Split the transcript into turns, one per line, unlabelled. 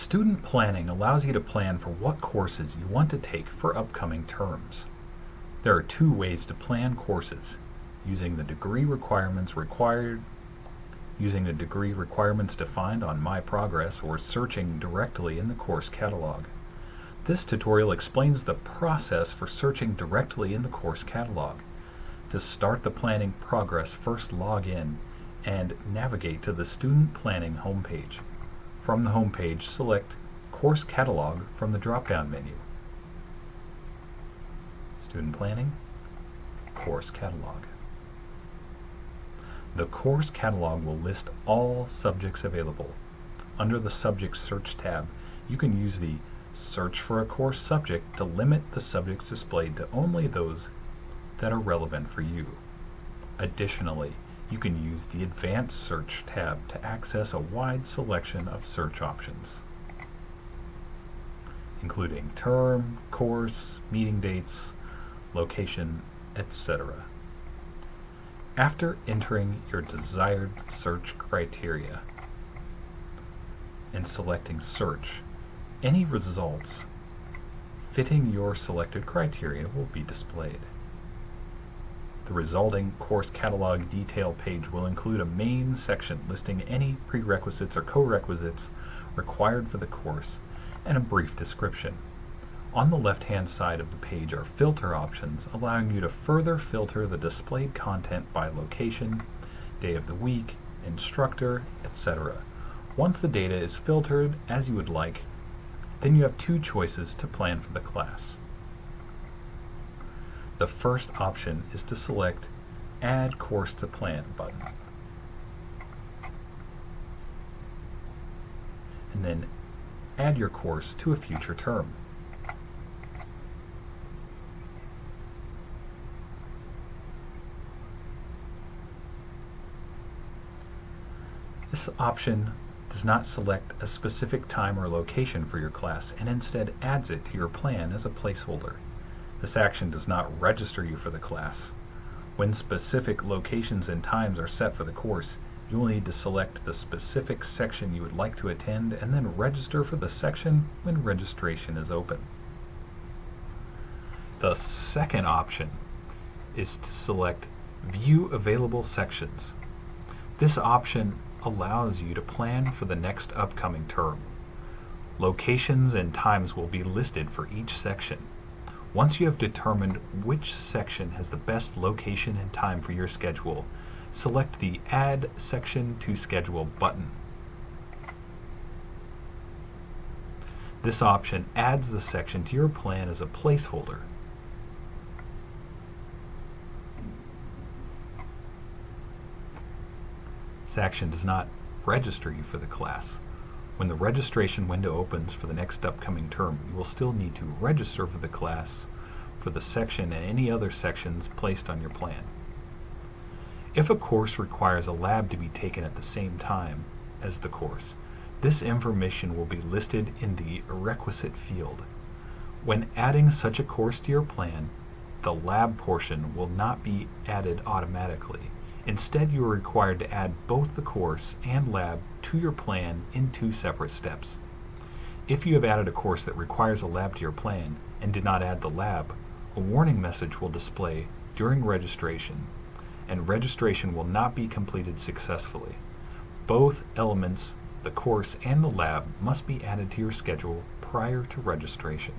Student planning allows you to plan for what courses you want to take for upcoming terms. There are two ways to plan courses: using the degree requirements defined on My Progress, or searching directly in the course catalog. This tutorial explains the process for searching directly in the course catalog. To start the planning progress, first log in and navigate to the Student Planning homepage. From the homepage, select Course Catalog from the drop-down menu. Student Planning, Course Catalog. The course catalog will list all subjects available. Under the Subject Search tab, you can use the Search for a Course Subject to limit the subjects displayed to only those that are relevant for you. Additionally, you can use the Advanced Search tab to access a wide selection of search options, including term, course, meeting dates, location, etc. After entering your desired search criteria and selecting Search, any results fitting your selected criteria will be displayed. The resulting course catalog detail page will include a main section listing any prerequisites or co-requisites required for the course and a brief description. On the left-hand side of the page are filter options, allowing you to further filter the displayed content by location, day of the week, instructor, etc. Once the data is filtered as you would like, then you have two choices to plan for the class. The first option is to select Add Course to Plan button, and then add your course to a future term. This option does not select a specific time or location for your class, and instead adds it to your plan as a placeholder. This action does not register you for the class. When specific locations and times are set for the course, you will need to select the specific section you would like to attend and then register for the section when registration is open. The second option is to select View Available Sections. This option allows you to plan for the next upcoming term. Locations and times will be listed for each section. Once you have determined which section has the best location and time for your schedule, select the Add Section to Schedule button. This option adds the section to your plan as a placeholder. This action does not register you for the class. When the registration window opens for the next upcoming term, you will still need to register for the class, for the section, and any other sections placed on your plan. If a course requires a lab to be taken at the same time as the course, this information will be listed in the requisite field. When adding such a course to your plan, the lab portion will not be added automatically. Instead, you are required to add both the course and lab to your plan in two separate steps. If you have added a course that requires a lab to your plan and did not add the lab, a warning message will display during registration, and registration will not be completed successfully. Both elements, the course and the lab, must be added to your schedule prior to registration.